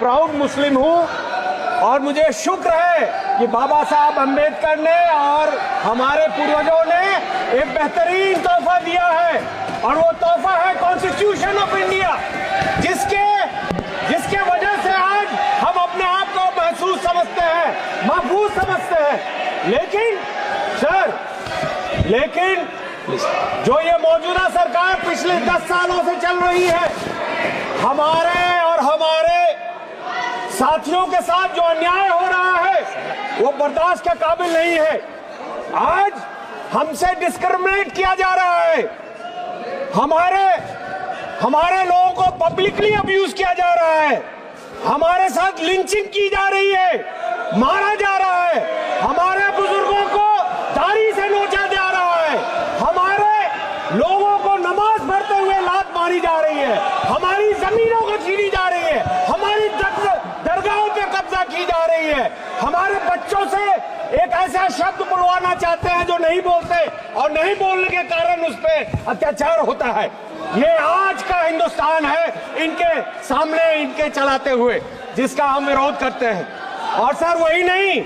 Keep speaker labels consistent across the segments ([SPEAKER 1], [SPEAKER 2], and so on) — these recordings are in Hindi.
[SPEAKER 1] प्राउड मुस्लिम हूँ और मुझे शुक्र है कि बाबा साहब अम्बेडकर ने और हमारे पूर्वजों ने एक बेहतरीन तोहफा दिया है और वो तोहफा है कॉन्स्टिट्यूशन ऑफ इंडिया, जिसके वजह से आज हम अपने आप को महसूस समझते हैं, महफूज समझते हैं। लेकिन जो ये मौजूदा सरकार पिछले 10 सालों से चल रही है, हमारे साथियों के साथ जो अन्याय हो रहा है वो बर्दाश्त के काबिल नहीं है। आज हमसे डिस्क्रिमिनेट किया जा रहा है, हमारे लोगों को पब्लिकली अब्यूज किया जा रहा है, हमारे साथ लिंचिंग की जा रही है, मारा जा रहा है, हमारे बुजुर्गों को दाढ़ी से नोचा जा रहा है, हमारे लोगों को नमाज पढ़ते हुए लात मारी जा रही है, हमारी जमीनों को छीनी जा रही है, हमारी दरगाहों पे कब्जा की जा रही है, हमारे बच्चों से एक ऐसा शब्द बुलवाना चाहते हैं जो नहीं बोलते और नहीं बोलने के कारण उस पर अत्याचार होता है। ये आज का हिंदुस्तान है इनके सामने, इनके चलाते हुए, जिसका हम विरोध करते हैं। और सर वही नहीं,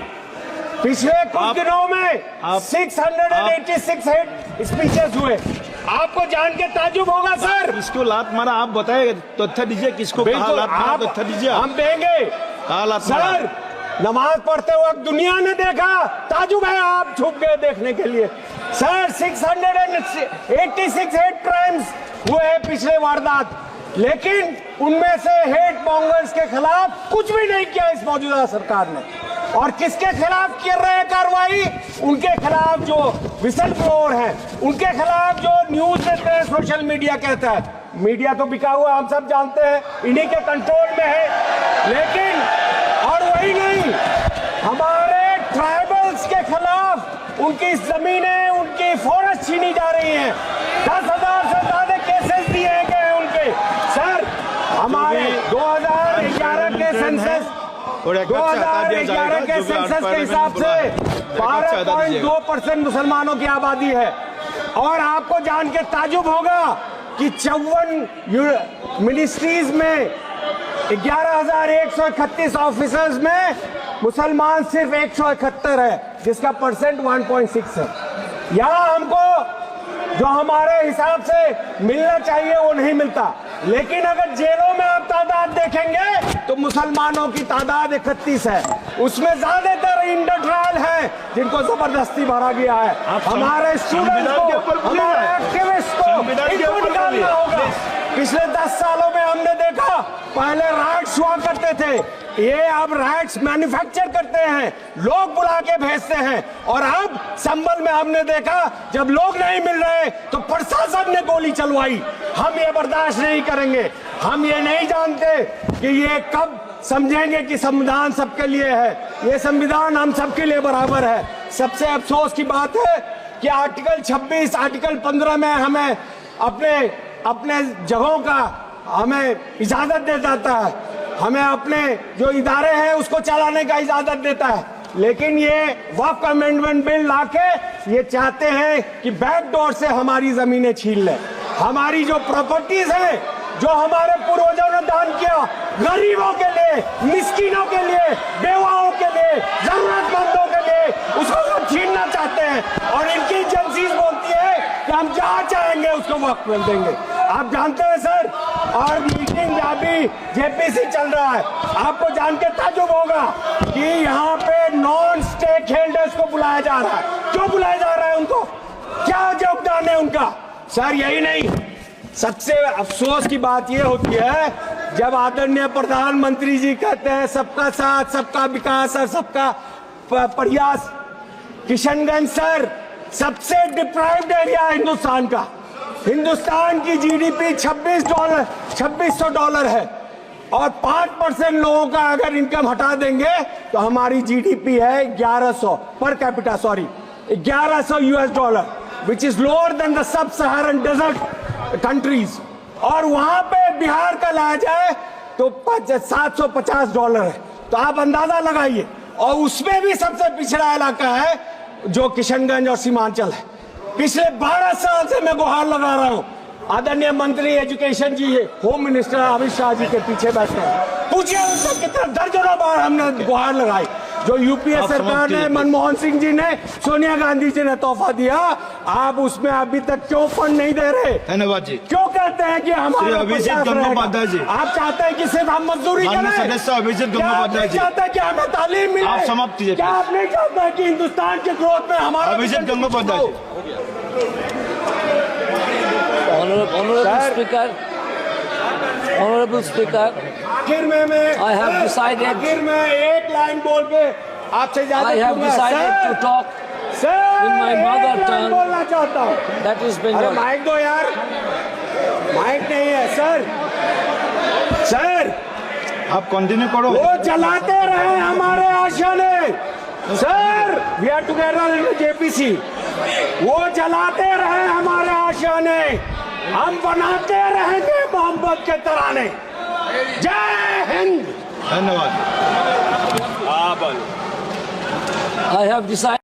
[SPEAKER 1] पिछले कुछ दिनों में 686 हेट स्पीचेस हुए। आपको जान के ताजुब होगा सर।
[SPEAKER 2] किसको लात मारा आप बताइए, तथ्य दीजिए, किसको कहा लात मारा, तथ्य दीजिए।
[SPEAKER 1] हम देंगे सर। नमाज पढ़ते वक्त दुनिया ने देखा, ताजुब है आप छुप गए देखने के लिए। सर 686 हेट क्राइम्स हुए हैं पिछले वारदात, लेकिन उनमें से हेट मॉन्गर्स के खिलाफ कुछ भी नहीं किया इस मौजूदा सरकार ने। और किसके खिलाफ कर रहे हैं कार्रवाई? उनके खिलाफ जो विसल ब्लोअर हैं, उनके खिलाफ जो न्यूज देते हैं, सोशल मीडिया कहता है। मीडिया तो बिका हुआ हम सब जानते हैं, इन्हीं के कंट्रोल में है। लेकिन और वही नहीं, हमारे ट्राइबल्स के खिलाफ उनकी जमीनें, उनकी फॉरेस्ट छीनी जा रही हैं। 10,000 से ज्यादा केसेस दिए गए उनके। सर हमारे 2011 के सेंसस 2011 के सेंसस के हिसाब से 12.2% मुसलमानों की आबादी है। और आपको जान के ताजुब होगा कि 54 मिनिस्ट्रीज में 11,131 ऑफिसर्स में मुसलमान सिर्फ 171 है, जिसका परसेंट 1.6 है। यहाँ हमको जो हमारे हिसाब से मिलना चाहिए वो नहीं मिलता। लेकिन अगर जेलों में आप तादाद देखेंगे तो मुसलमानों की तादाद 31 है, उसमें ज्यादातर इंटर ट्रायल है जिनको जबरदस्ती भरा गया है। हमारे स्टूडेंट्स को, हमारे एक्टिविस्ट को इनको निकालना होगा। पिछले 10 सालों में हमने देखा, पहले राइट्स हुआ करते थे, ये अब राइट्स मैन्युफैक्चर करते हैं, लोग बुला के भेजते हैं। और अब संभल में हमने देखा, जब लोग नहीं मिल रहे तो प्रशासन ने गोली चलवाई। हम ये बर्दाश्त नहीं करेंगे। हम ये नहीं जानते कि ये कब समझेंगे कि संविधान सबके लिए है। ये संविधान हम सबके लिए बराबर है। सबसे अफसोस की बात है कि आर्टिकल 26, आर्टिकल 15 में हमें अपने जगहों का हमें इजाजत दे देता है, हमें अपने जो इदारे हैं उसको चलाने का इजाजत देता है। लेकिन ये वक्फ अमेंडमेंट बिल लाके ये चाहते हैं कि बैकडोर से हमारी जमीनें छीन ले। हमारी जो प्रॉपर्टीज हैं, जो हमारे पूर्वजों ने दान किया, गरीबों के लिए, मिस्किनों के लिए, बेवाओं के लिए, जरूरतमंदों के लिए, उसको सब छीनना चाहते हैं। और इनकी एजेंसीज बोलती है कि हम जहाँ चाहेंगे उसको वक्त मिल देंगे। आप जानते हैं सर, और मीटिंग में अभी जेपीसी चल रहा है। आपको जान के ताजुब होगा कि यहाँ पे नॉन स्टेक होल्डर्स को बुलाया जा रहा है। क्यों बुलाया जा रहा है उनको? क्या योगदान है उनका? सर यही नहीं, सबसे अफसोस की बात यह होती है जब आदरणीय प्रधानमंत्री जी कहते हैं सबका साथ, सबका विकास और सबका प्रयास। किशनगंज सर सबसे डिप्राइव्ड एरिया है हिंदुस्तान का। हिंदुस्तान की जीडीपी $2600 है और 5% लोगों का अगर इनकम हटा देंगे तो हमारी जीडीपी है 1100 per capita, sorry $1100, which is lower than the sub Saharan desert countries. और वहां पे बिहार का लाया जाए तो $750 है। तो आप अंदाजा लगाइए। और उसमें भी सबसे पिछड़ा इलाका है जो किशनगंज और सीमांचल है। पिछले 12 साल से मैं गुहार लगा रहा हूं आदरणीय मंत्री एजुकेशन जी है, होम मिनिस्टर अमित शाह जी के पीछे बैठे हैं, पूछिए उनसे कितने दर्जनों बार हमने गुहार लगाई। जो यूपीए
[SPEAKER 2] आप
[SPEAKER 1] सरकार
[SPEAKER 2] समाप्त
[SPEAKER 1] ने,
[SPEAKER 2] कीजिए।
[SPEAKER 1] मनमोहन सिंह जी ने, सोनिया गांधी जी ने तोहफा दिया, आप उसमें अभी तक क्यों फंड नहीं दे रहे?
[SPEAKER 2] धन्यवाद जी।
[SPEAKER 1] क्यों कहते हैं कि हमारा
[SPEAKER 2] श्री अभिजीत
[SPEAKER 1] 50
[SPEAKER 2] गंगोपाध्याय
[SPEAKER 1] रहेगा?
[SPEAKER 2] जी।
[SPEAKER 1] आप चाहते हैं कि सिर्फ हम मजदूरी
[SPEAKER 2] माननीय
[SPEAKER 1] करें?
[SPEAKER 2] सदस्य अभिजीत
[SPEAKER 1] क्या आप
[SPEAKER 2] गंगोपाध्याय
[SPEAKER 1] नहीं
[SPEAKER 2] जी।
[SPEAKER 1] चाहते हैं कि हमें तालीम मिले?
[SPEAKER 2] आप समाप्त कीजिए,
[SPEAKER 1] क्या आप नहीं चाहते हैं कि हिंदुस्तान के ग्रोथ में हमारा
[SPEAKER 2] अभिजीत गंगोपाध्याय जी।
[SPEAKER 3] Honorable Speaker,
[SPEAKER 1] आखिर में मैं
[SPEAKER 3] I have decided-
[SPEAKER 1] आखिर में एक लाइन बोल के आपसे
[SPEAKER 3] I have decided to talk
[SPEAKER 1] sir
[SPEAKER 3] in my mother
[SPEAKER 1] एक लाइन
[SPEAKER 3] tongue.
[SPEAKER 1] बोलना चाहता हूँ।
[SPEAKER 3] that is
[SPEAKER 1] अरे
[SPEAKER 3] Bengali.
[SPEAKER 1] माइक दो यार, माइक नहीं है सर। सर
[SPEAKER 2] आप कंटिन्यू करो।
[SPEAKER 1] वो जलाते रहे हमारे आशियाने। Sir we are together in JPC. वो जलाते रहे हमारे आशियाने, हम बनाते रहेंगे मोहब्बत के तराने। जय हिंद।
[SPEAKER 2] धन्यवाद।
[SPEAKER 3] I have decided